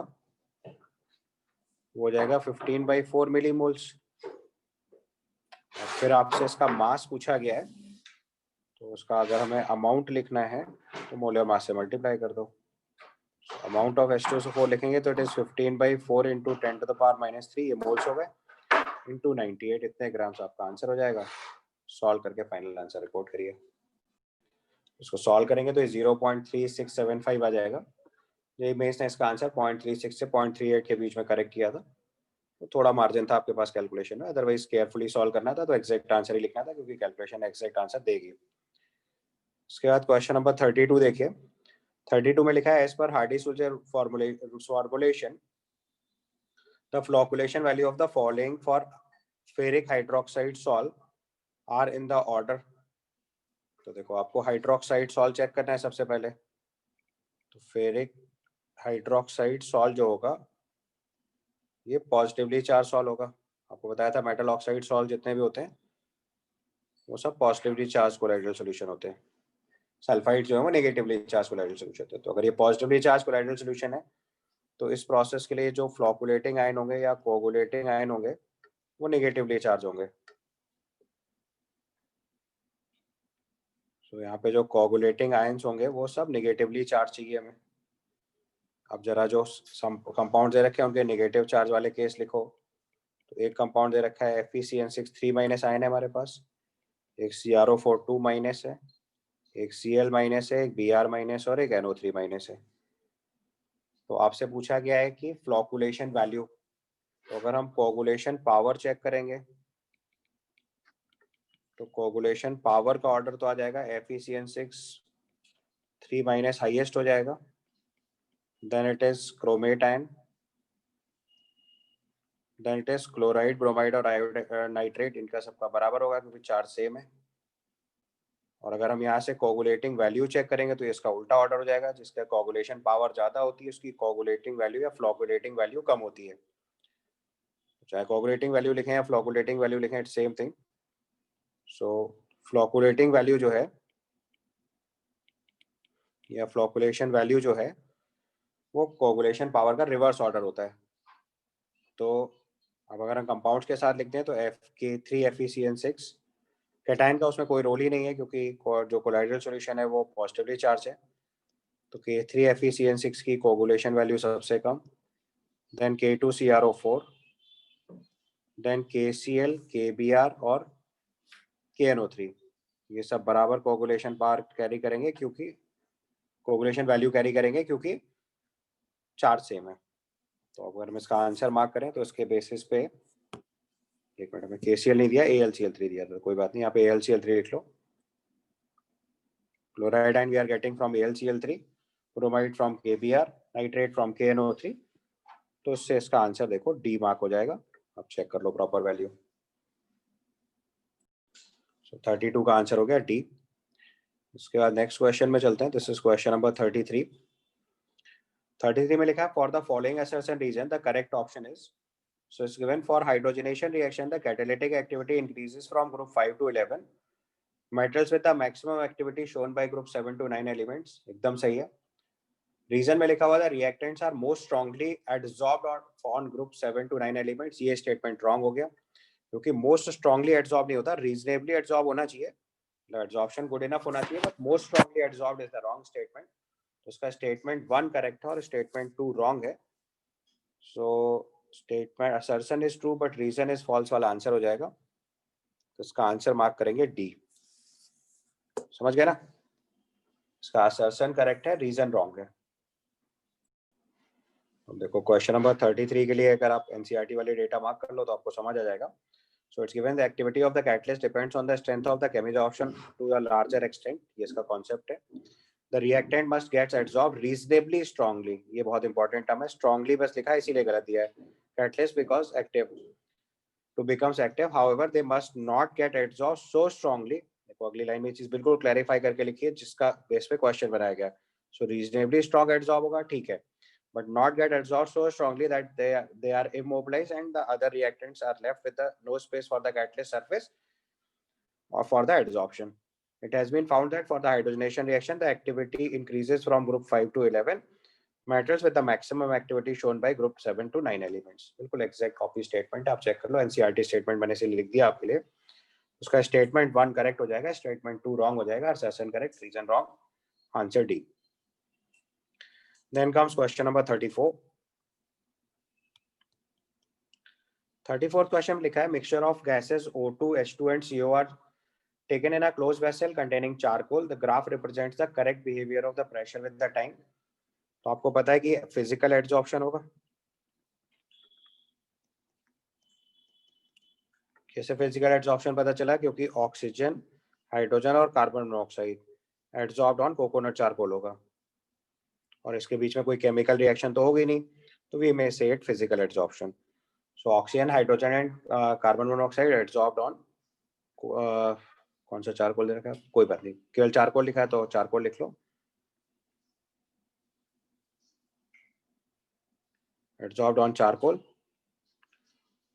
वो हो जाएगा 15/4 मिलीमोल्स। फिर आपसे इसका मास पूछा गया है, तो उसका अगर हमें अमाउंट लिखना है तो मोलर मास से मल्टीप्लाई कर दो। अमाउंट ऑफ H2SO4 लिखेंगे तो इट इज 15/4 इंटू 10⁻³ ये मोल्स हो गए, इंटू 98, इतने ग्राम्स आपका आंसर हो जाएगा। सॉल्व करके फाइनल आंसर रिपोर्ट करिए। इसको सॉल्व करेंगे तो ये 0.3675 आ जाएगा। ये मेंस ने इसका आंसर 0.36 से 0.38 के बीच में करेक्ट किया था, तो थोड़ा मार्जिन था आपके पास कैलकुलेशन में, अदरवाइज केयरफुली सॉल्व करना था तो एग्जैक्ट आंसर ही लिखना था, क्योंकि कैलकुलेशन एग्जैक्ट आंसर देगी। उसके बाद क्वेश्चन नंबर 32 देखिए। 32 में लिखा है as per Hardy Schulze formulation the flocculation value of the following for ferric hydroxide salt are in the order. तो देखो आपको हाइड्रोक्साइड सॉल्ट चेक करना है सबसे पहले। तो फेरिक हाइड्रोक्साइड सॉल्ट जो होगा ये पॉजिटिवली चार्ज सॉल्ट होगा। आपको बताया था मेटल ऑक्साइड सॉल्ट जितने भी होते हैं वो सब पॉजिटिवली चार्ज कोलाइडल सॉल्यूशन होते हैं। सल्फाइड जो है वो नेगेटिवली चार्ज कोलाइडल सॉल्यूशन होते हैं। तो अगर ये पॉजिटिवली चार्ज कोलाइडल सॉल्यूशन है तो इस प्रोसेस के लिए जो फ्लोकुलेटिंग आयन होंगे या कोगुलेटिंग आयन होंगे वो नेगेटिवली चार्ज होंगे। तो यहाँ पे जो कोगुलेटिंग आयंस होंगे वो सब नेगेटिवली चार्ज चाहिए हमें। अब जरा जो कंपाउंड दे रखे हैं उनके नेगेटिव चार्ज वाले केस लिखो। तो एक कंपाउंड दे रखा है FeCN6 3- आयन है हमारे पास, एक CrO4 2- है, एक Cl- है, एक Br- और एक NO3- है। तो आपसे पूछा गया है कि फ्लोकुलेशन वैल्यू। तो अगर हम कोगुलेशन पावर चेक करेंगे तो कोगुलेशन पावर का ऑर्डर तो आ जाएगा FeCN6 3- हाईएस्ट हो जाएगा, then it is chromate ion, then it is chloride, bromide और नाइट्रेट, इनका सबका बराबर होगा क्योंकि चार्ज सेम है। और अगर हम यहाँ से कोगुलेटिंग वैल्यू चेक करेंगे तो इसका उल्टा ऑर्डर हो जाएगा, जिसका कोगुलेशन पावर ज्यादा होती है उसकी कोगुलेटिंग वैल्यू या फ्लोकुलेटिंग वैल्यू कम होती है। चाहे कोगुलेटिंग वैल्यू लिखें या फ्लोकुलेटिंग वैल्यू लिखें, it's same thing. So फ्लोकुलेटिंग value जो है या फ्लोकुलेशन वैल्यू जो है वो कोगुलेशन पावर का रिवर्स ऑर्डर होता है। तो अब अगर हम कंपाउंड्स के साथ लिखते हैं तो K3FeCN6 कैटायन का उसमें कोई रोल ही नहीं है, क्योंकि जो कोलाइडल सॉल्यूशन है वो पॉजिटिवली चार्ज है। तो K3FeCN6 की कोगुलेशन वैल्यू सबसे कम, then K2CrO4, then KCl, KBr और KNO3। ये सब बराबर कोगुलेशन पार कैरी करेंगे, क्योंकि कोगुलेशन वैल्यू कैरी करेंगे क्योंकि चार्ज सेम है। तो अगर हम इसका आंसर मार्क करें तो इसके बेसिस पे, एक मिनट में KCl नहीं दिया, AlCl3 दिया था, कोई बात नहीं, यहाँ पे AlCl3 लिख लो। Chloride ion we are getting from AlCl3, bromide from KBr, nitrate from KNO3। तो इससे इसका आंसर देखो D मार्क हो जाएगा। अब चेक कर लो प्रॉपर वैल्यू। 32 का आंसर हो गया D। उसके बाद नेक्स्ट क्वेश्चन में चलते हैं। This is question number 33। 33 में लिखा है for the following assertion reason the correct option is, so it's given for hydrogenation reaction the catalytic activity increases from group 5 to 11 metals with the maximum activity shown by group 7 to 9 elements। एकदम सही है। Reason में लिखा हुआ था reactants are most strongly adsorbed on group 7 to 9 elements. ये statement wrong हो गया, क्योंकि मोस्ट स्ट्रांगली एडसॉर्ब नहीं होता, रीजनेबली एडसॉर्ब होना चाहिए, एडसॉर्प्शन गुड इनफ होना चाहिए, but most strongly adsorbed is the wrong statement. तो उसका स्टेटमेंट 1 करेक्ट है और स्टेटमेंट 2 रॉन्ग है। So statement assertion is true but reason is false वाला आंसर हो जाएगा। तो इसका आंसर मार्क करेंगे D। समझ गए ना? इसका असर्शन करेक्ट है, रीजन रॉन्ग है। अब देखो क्वेश्चन नंबर 33 के लिए अगर आप NCERT वाले डेटा मार्क कर लो तो आपको समझ आ जाएगा। So it's given the activity of the catalyst depends on the strength of the chemical option to a larger extent। ये इसका कॉन्सेप्ट है। The reactant must get adsorbed reasonably strongly। ये बहुत इंपॉर्टेंट टर्म है, strongly बस लिखा है इसीलिए गलत दिया है। Catalyst because active to becomes active, however they must not get adsorbed so strongly। देखो अगली लाइन में ये चीज बिल्कुल क्लैरिफाई करके लिखी है, जिसका बेस पे क्वेश्चन बनाया गया। So reasonably strong adsorb होगा, ठीक है, but not get adsorbed so strongly that they are immobilized and the other reactants are left with the no space for the catalyst surface or for the adsorption। It has been found that for the hydrogenation reaction the activity increases from group 5 to 11 metals with the maximum activity shown by group 7 to 9 elements। बिल्कुल exact copy statement आप check कर लो, NCERT statement मैंने इसे लिख दिया आपके लिए। उसका स्टेटमेंट 1 करेक्ट हो जाएगा, स्टेटमेंट 2 रॉन्ग हो जाएगा, assertion correct, reason wrong, answer D। Then comes question number 34। 34th question में लिखा है mixture of gases O2, H2 and CO are taken in a closed vessel containing charcoal। The graph represents the correct behavior of the pressure with the time। तो आपको पता है कि physical adsorption होगा। कैसे फिजिकल एडसॉर्प्शन पता चला? क्योंकि ऑक्सीजन, हाइड्रोजन और carbon monoxide adsorbed on coconut charcoal होगा, और इसके बीच में कोई केमिकल रिएक्शन तो होगी नहीं, तो we may say it physical adsorption. So oxygen, hydrogen and carbon monoxide adsorbed on, कौन सा चारकोल दे रखा है, कोई बात नहीं, केवल चारकोल लिखा है तो चारकोल लिख लो। एडसॉर्ब्ड ऑन चारकोल,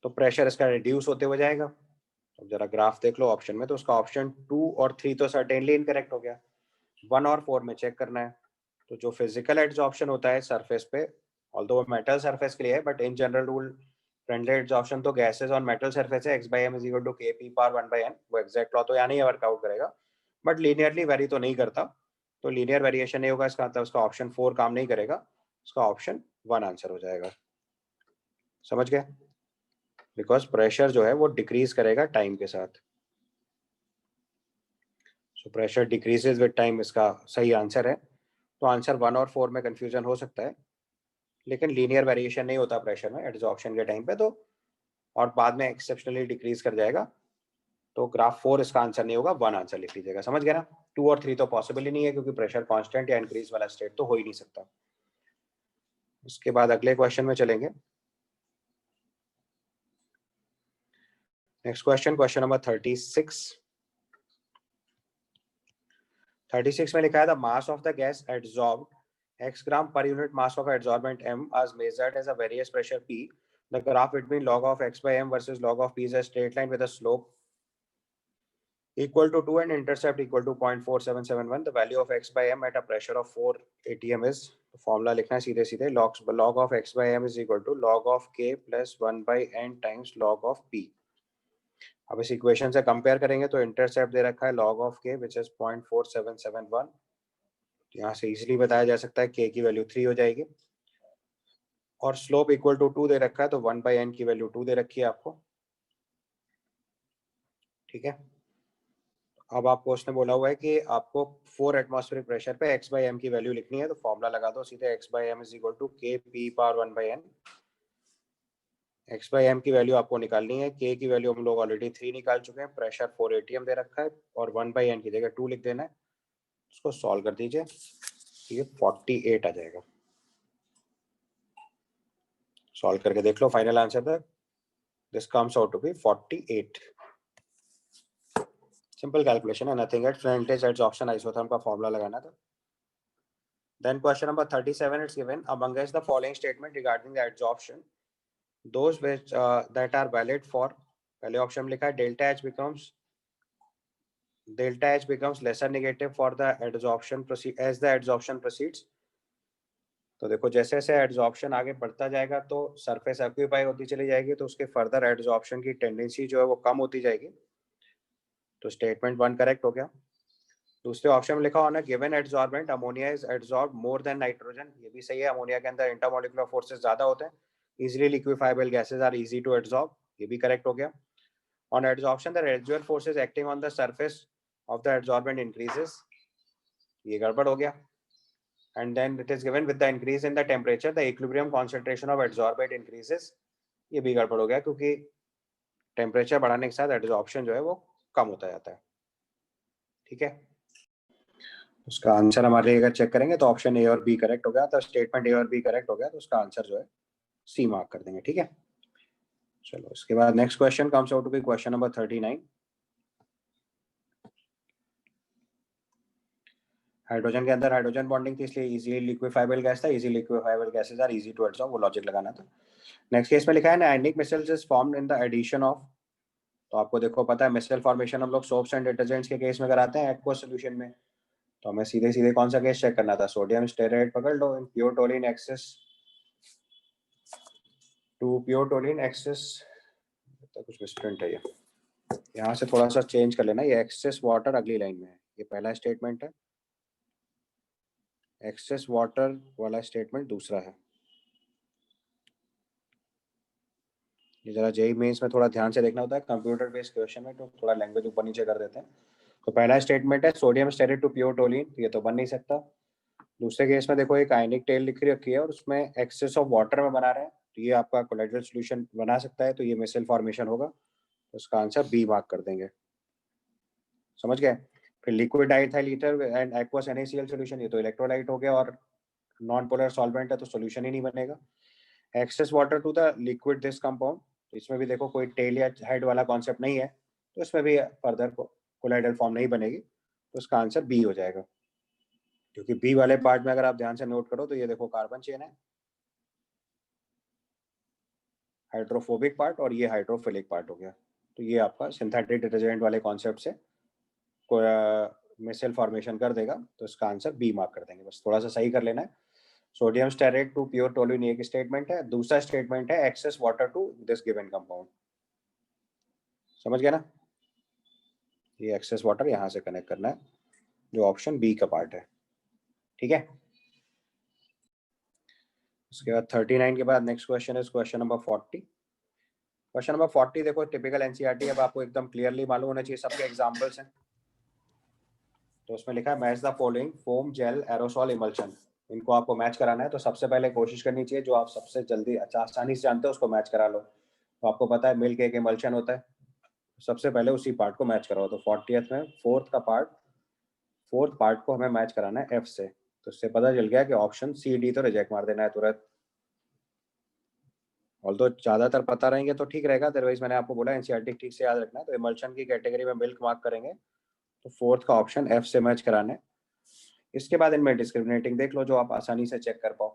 तो प्रेशर इसका रिड्यूस होते हुए जाएगा। अब जरा ग्राफ देख लो ऑप्शन में, तो उसका ऑप्शन 2 और 3 तो सर्टेनली इनकरेक्ट हो गया, 1 और 4 में चेक करना है। तो जो फिजिकल एडसॉर्प्शन होता है सरफेस पे, ऑल्दो मेटल सरफेस के लिए है, but in general rule friendly adsorption तो गैसेस ऑन मेटल सरफेस है, x/m = kp पावर 1/n। वो एग्जैक्ट लॉ तो यहाँ नहीं वर्कआउट करेगा, बट लीनियरली वेरी तो नहीं करता, तो लीनियर वेरिएशन नहीं होगा, इसका मतलब उसका ऑप्शन 4 काम नहीं करेगा, उसका ऑप्शन 1 आंसर हो जाएगा। समझ गए? बिकॉज प्रेशर जो है वो डिक्रीज करेगा टाइम के साथ। So pressure decreases with time इसका सही आंसर है। तो आंसर 1 और 4 में कंफ्यूजन हो सकता है, लेकिन लीनियर वेरिएशन नहीं होता प्रेशर में एडसॉर्प्शन के टाइम पे, तो और बाद में एक्सेप्शनली डिक्रीज कर जाएगा। तो ग्राफ 4 इसका आंसर नहीं होगा, 1 आंसर लिख लीजिएगा। समझ गए ना? 2 और 3 तो पॉसिबल ही नहीं है, क्योंकि प्रेशर कांस्टेंट या इंक्रीज वाला स्टेट तो हो ही नहीं सकता। उसके बाद अगले क्वेश्चन में चलेंगे। Next question, question number 36। 36 में लिखा है the mass of the gas adsorbed x gram per unit mass of adsorbent m as measured as a various pressure P। The graph between log of x/m versus log of P is a straight line with a slope equal to 2 and intercept equal to 0.4771। The value of x/m at a pressure of 4 atm is, formula लिखना है सीधे सीधे, log of x/m is equal to log of k plus 1/n times log of P। अब इस equation से compare करेंगे तो intercept दे रखा है log of k which is 0.4771। यहाँ से इजीली बताया जा सकता है k की वैल्यू 3 हो जाएगी, और स्लोप इक्वल टू 2 दे रखा है, तो 1/n की वैल्यू 2 दे रखी है आपको। ठीक है, अब आपको उसने बोला हुआ है कि आपको 4 एटमॉस्फेरिक प्रेशर पे x बाई एम की वैल्यू लिखनी है, तो फॉर्मूला लगा दो सीधे, x by M is equal to K P power 1 by N. x by M की वैल्यू आपको निकालनी है, k की वैल्यू हम लोग ऑलरेडी 3 निकाल चुके हैं, प्रेशर 4 एटीएम दे रखा है, और 1 बाई एन की जगह 2 लिख देना है। उसको सॉल्व कर दीजिए, ये 48 आ जाएगा। सॉल्व करके देख लो, फाइनल आंसर था this comes out to be 48। Simple calculation है, nothing at Freundlich adsorption isotherm का फॉर्मूला लगाना था। Then question number 37, it's given amongst the following statement regarding the adsorption, those which that are valid for, पहले option में लिखा है delta H becomes lesser negative for the adsorption proceed as the adsorption proceeds। तो देखो जैसे जैसे adsorption आगे बढ़ता जाएगा तो सरफेस ऑक्यूपाई होती चली जाएगी, तो उसके फर्दर एडजॉर्प्शन की टेंडेंसी जो है वो कम होती जाएगी। तो स्टेटमेंट 1 करेक्ट हो गया। दूसरे ऑप्शन में लिखा होना given adsorbent ammonia is adsorb more than nitrogen, ये भी सही है, अमोनिया के अंदर इंटरमोलिकुलर फोर्सेस ज्यादा होते हैं, easily liquefiable gases are easy to adsorb, ये भी करेक्ट हो गया। On adsorption the residual forces acting on the surface of the adsorbent increases, ये गड़बड़ हो गया। And then it is given with the increase in the temperature the equilibrium concentration of adsorbent increases, ये भी गड़बड़ हो गया क्योंकि टेम्परेचर बढ़ाने के साथ एडजॉर्प्शन जो है वो कम होता जाता है। ठीक है, उसका आंसर हमारे अगर चेक करेंगे तो ऑप्शन ए और बी करेक्ट हो गया, तो स्टेटमेंट ए और बी करेक्ट हो गया, तो उसका आंसर जो है सी मार्क कर देंगे। ठीक है, चलो इसके बाद next question comes out to be question number 39। Hydrogen के अंदर हाइड्रोजन बॉन्डिंग थी इसलिए इजीली लिक्विफाइबल गैस था, easy liquefiable gases are easy to adsorb, वो लॉजिक लगाना था। नेक्स्ट केस में लिखा है ना ionic micelles is formed in the addition of, तो आपको देखो पता है मिसल फॉर्मेशन हम लोग सोप्स एंड डिटर्जेंट्स के केस में कराते हैं एक्वस सॉल्यूशन में, तो हमें सीधे सीधे कौन सा केस चेक करना था, सोडियम स्टेरेट पकड़ लो, in pure toluene excess to pure toluene excess, तो कुछ मिसप्रिंट है ये, यहाँ से थोड़ा सा चेंज कर लेना, ये एक्सेस वाटर अगली लाइन में है, ये पहला स्टेटमेंट है, एक्सेस वाटर वाला स्टेटमेंट दूसरा है। ये जरा जेई मेंस में थोड़ा ध्यान से देखना होता है, कंप्यूटर बेस्ड क्वेश्चन में तो थोड़ा लैंग्वेज ऊपर नीचे कर देते हैं। तो पहला स्टेटमेंट है sodium stearate to pure toluene, ये तो बन नहीं सकता। दूसरे केस में देखो एक आयनिक टेल लिख रखी है और उसमें एक्सेस ऑफ वाटर में बना रहे हैं, तो ये आपका कोलाइडल सॉल्यूशन बना सकता है, तो ये मिसल फॉर्मेशन होगा, तो उसका आंसर बी मार्क कर देंगे। समझ गए। फिर liquid diethyl ether and aqueous NaCl solution, ये तो इलेक्ट्रोलाइट हो गया और नॉन पोलर सॉल्वेंट है, तो सॉल्यूशन ही नहीं बनेगा। Excess water to the liquid this compound, तो इसमें भी देखो कोई टेल या हेड वाला कॉन्सेप्ट नहीं है, तो इसमें भी फर्दर कोलाइडल फॉर्म नहीं बनेगी, तो उसका आंसर बी हो जाएगा। क्योंकि बी वाले पार्ट में अगर आप ध्यान से नोट करो तो ये देखो कार्बन चेन है, हाइड्रोफोबिक पार्ट, और ये हाइड्रोफिलिक पार्ट हो गया, तो ये आपका सिंथेटिक डिटर्जेंट वाले कॉन्सेप्ट से मिसल फॉर्मेशन कर देगा, तो इसका आंसर बी मार्क कर देंगे, बस थोड़ा सा सही कर लेना है। Sodium stearate to pure toluene एक स्टेटमेंट है, दूसरा स्टेटमेंट है excess water to this given compound. समझ गया ना, ये एक्सेस वाटर यहाँ से कनेक्ट करना है, जो ऑप्शन बी का पार्ट है। ठीक है, उसके बाद 39 के बाद नेक्स्ट क्वेश्चन है क्वेश्चन नंबर 40। क्वेश्चन नंबर 40 देखो टिपिकल एनसीईआरटी, अब आपको एकदम क्लियरली मालूम होना चाहिए, सबके एग्जांपल्स हैं। तो उसमें लिखा है match the following foam gel aerosol emulsion, इनको आपको मैच कराना है, तो सबसे पहले कोशिश करनी चाहिए जो आप सबसे जल्दी आसानी से जानते हो उसको मैच करा लो। तो आपको पता है मिल्क एक इमल्शन होता है, सबसे पहले उसी पार्ट को मैच कराओ, तो 40th में फोर्थ पार्ट को हमें मैच कराना है एफ से, तो इससे पता चल गया कि ऑप्शन सी डी तो रिजेक्ट मार देना है तुरंत। और तो ज्यादातर पता रहेंगे तो ठीक रहेगा, अदरवाइज मैंने आपको बोला एनसीईआरटी ठीक से याद रखना है। तो इमल्शन की कैटेगरी में मिल्क मार्क करेंगे, तो फोर्थ का ऑप्शन एफ से मैच कराना है। इसके बाद इनमें डिस्क्रिमिनेटिंग देख लो जो आप आसानी से चेक कर पाओ।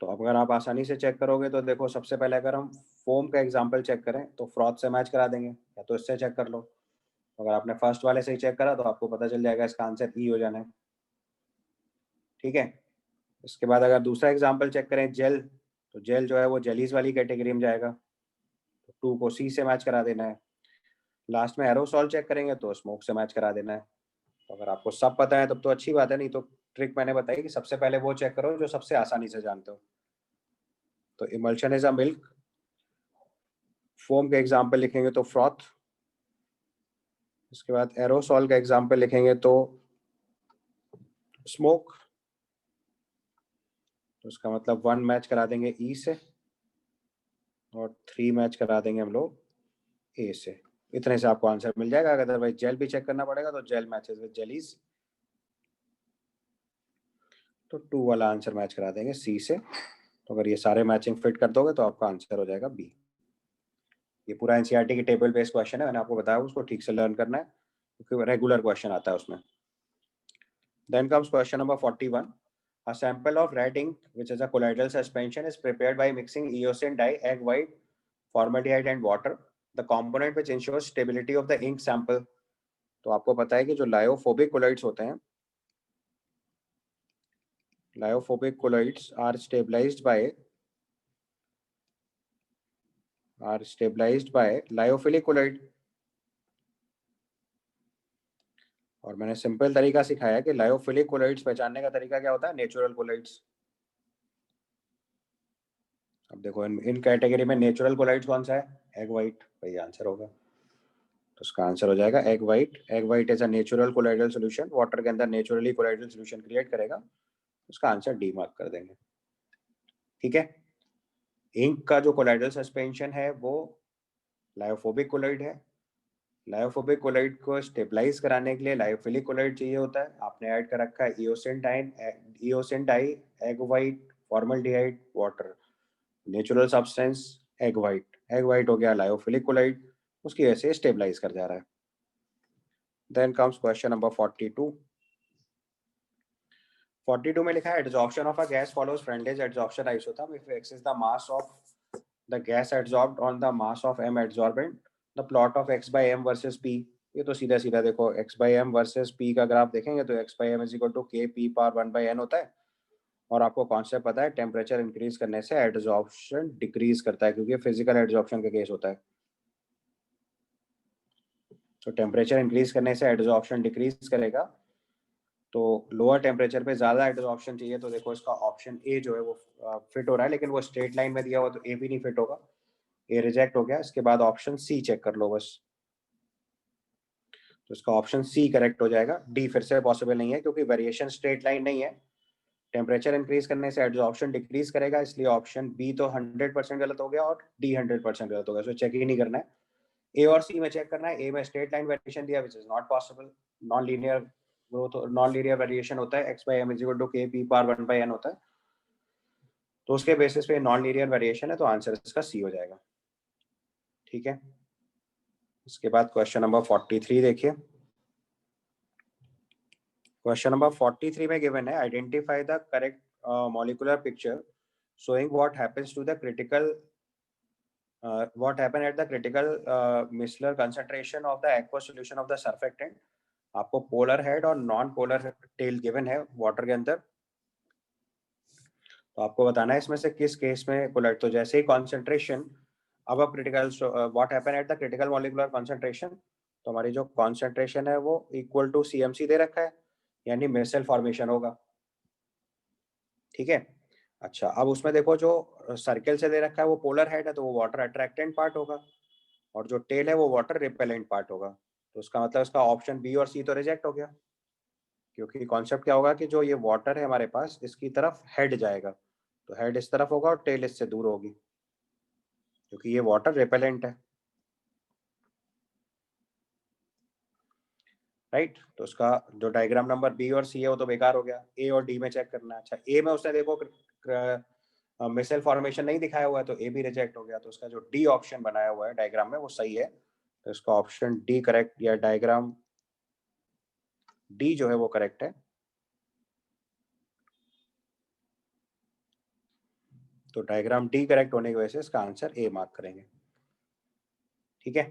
तो अगर आप आसानी से चेक करोगे तो देखो सबसे पहले अगर हम फोम का एग्जांपल चेक करें तो फ्रॉथ से मैच करा देंगे, या तो इससे चेक कर लो। अगर आपने फर्स्ट वाले से ही चेक करा तो आपको पता चल जाएगा इसका आंसर ई हो जाना है। ठीक है, इसके बाद अगर दूसरा एग्जांपल चेक करें जेल, तो जेल जो है वो जेलीज वाली कैटेगरी में जाएगा, तो 2 को सी से मैच करा देना है। लास्ट में एरोसॉल चेक करेंगे तो स्मोक से मैच करा देना है। तो अगर आपको सब पता है तब तो अच्छी बात है, नहीं तो ट्रिक मैंने बताई कि सबसे पहले वो चेक करो जो सबसे आसानी से जानते हो। तो emulsion is a milk, foam के एग्जांपल लिखेंगे तो फ्रॉथ, इसके बाद एरोसॉल का एग्जांपल लिखेंगे तो स्मोक, तो उसका मतलब 1 मैच करा देंगे ई से और 3 मैच करा देंगे हम लोग ए से। इतने से आपको आंसर मिल जाएगा। अदरवाइज जेल भी चेक करना पड़ेगा, तो जेल मैचेस विद जेलीज, तो 2 वाला आंसर मैच करा देंगे सी से। तो अगर ये सारे मैचिंग फिट कर दोगे तो आपका आंसर हो जाएगा बी। ये पूरा एनसीईआरटी की टेबल बेस्ड क्वेश्चन है, मैंने आपको बताया, उसको ठीक से लर्न करना है क्योंकि रेगुलर क्वेश्चन आता है उसमें। Then comes question number 41. A sample of red ink, which is a colloidal suspension, is prepared by mixing eosin dye, egg white, formaldehyde and water. The component which ensures stability of the ink sample. तो आपको पता है कि जो lyophobic colloids होते हैं, lyophobic colloids are stabilised by lyophilic colloid. और मैंने सिंपल तरीका सिखाया कि लायोफिलिक कोलॉइड्स पहचानने का तरीका क्या होता है, नेचुरल कोलॉइड्स। अब देखो इन कैटेगरी में नेचुरल कोलॉइड्स कौन सा है, एग वाइट, वही आंसर होगा। तो उसका आंसर हो जाएगा egg white. Egg white is a natural colloidal solution, water के अंदर नेचुरली कोलॉइडल सॉल्यूशन क्रिएट करेगा। उसका आंसर डी मार्क कर देंगे। ठीक है, इंक का जो कोलॉइडल सस्पेंशन है वो लायोफोबिक कोलॉइड है। लायोफोबिक कोलॉइड को स्टेबलाइज कराने के लिए लायोफिलिक कोलॉइड चाहिए होता है। आपने ऐड कर रखा है eosin dye, egg white, formaldehyde, water, natural substance egg white. Egg white हो गया लायोफिलिक कोलॉइड, उसकी वजह से स्टेबलाइज कर जा रहा है। Then comes question number 42. 42 में लिखा है adsorption of a gas follows friendlies adsorption isotherm if x is the mass of the gas adsorbed on the mass of m adsorbent, the plot of x by m versus p. ये तो सीधा सीधा देखो, x by m versus p का graph देखेंगे तो x by m is equal to k p power 1 by n होता है। और आपको कॉन्सेप्ट पता है, टेम्परेचर इंक्रीज करने से एडजॉर्प्शन डिक्रीज करता है, क्योंकि फिजिकल एडजॉर्प्शन का केस होता है। तो टेम्परेचर इंक्रीज करने से एडजॉर्प्शन डिक्रीज करेगा। तो लोअर टेम्परेचर पे ज्यादा एडजॉर्प्शन चाहिए, तो देखो इसका ऑप्शन ए जो है वो फिट हो रहा है, लेकिन वो स्ट्रेट लाइन में दिया हुआ तो ए भी नहीं फिट होगा, ए रिजेक्ट हो गया। इसके बाद ऑप्शन सी चेक कर लो बस, तो इसका ऑप्शन सी करेक्ट हो जाएगा। डी फिर से पॉसिबल नहीं है क्योंकि वेरिएशन स्ट्रेट लाइन नहीं है। टेम्परेचर इंक्रीज करने से एडजॉर्प्शन डिक्रीज करेगा, इसलिए ऑप्शन बी तो 100% गलत हो गया और डी 100% गलत हो गया। सो चेक ही नहीं करना है, ए और सी में चेक करना है। ए में स्ट्रेट लाइन वेरिएशन दिया which is not possible, non linear growth, non linear variation होता है, x by m is equal to k p power 1 by n होता है। तो उसके बेसिस पे नॉन लीनियर वेरिएशन है, तो आंसर इसका सी हो जाएगा। ठीक है, इसके बाद क्वेश्चन नंबर 43 देखिए। क्वेश्चन नंबर 43 में गिवन है identify the correct molecular picture showing what happens to the critical what happened at the critical molecular concentration of the aqueous solution of the surfactant। आपको पोलर हेड और non polar tail given है water के अंदर, तो आपको बताना है इसमें से किस केस में कोलाइड। तो जैसे ही कॉन्सेंट्रेशन अब critical, what happen at the critical molecular concentration, तो हमारी जो कॉन्सेंट्रेशन है वो इक्वल टू CMC दे रखा है, यानी मिसल फॉर्मेशन होगा। ठीक है, अच्छा अब उसमें देखो जो सर्कल से दे रखा है वो पोलर हेड है, तो वो वाटर अट्रैक्टेंट पार्ट होगा, और जो टेल है वो वाटर रिपेलेंट पार्ट होगा। तो उसका मतलब इसका ऑप्शन बी और सी तो रिजेक्ट हो गया, क्योंकि कॉन्सेप्ट क्या होगा कि जो ये वाटर है हमारे पास, इसकी तरफ हेड जाएगा, तो हेड इस तरफ होगा और टेल इससे दूर होगी, क्योंकि ये वाटर रिपेलेंट है। राइट, तो उसका जो डायग्राम नंबर बी और सी है वो तो बेकार हो गया, ए और डी में चेक करना है। अच्छा ए में उसने देखो मिसल फॉर्मेशन नहीं दिखाया हुआ है, तो ए भी रिजेक्ट हो गया। तो उसका जो डी ऑप्शन बनाया हुआ है डायग्राम में वो सही है, तो इसका ऑप्शन डी करेक्ट, या डायग्राम डी जो है वो करेक्ट है। तो डायग्राम डी करेक्ट होने की वजह से इसका आंसर ए मार्क करेंगे। ठीक है,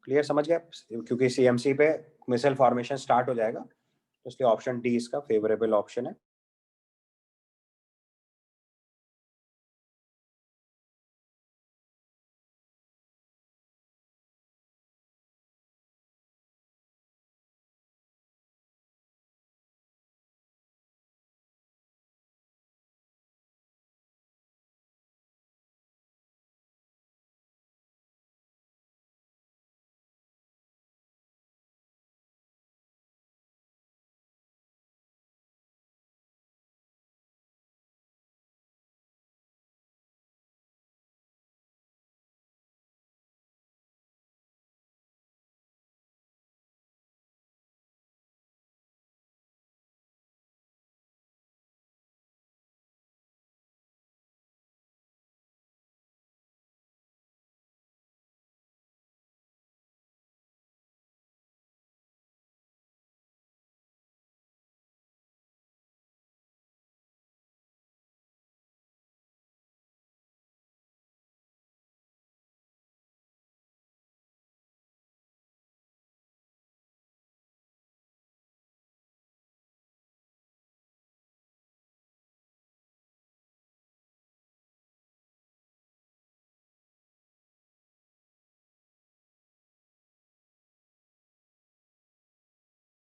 क्लियर, समझ गया, क्योंकि CMC पे मिसल फॉर्मेशन स्टार्ट हो जाएगा, तो इसलिए ऑप्शन डी इसका फेवरेबल ऑप्शन है।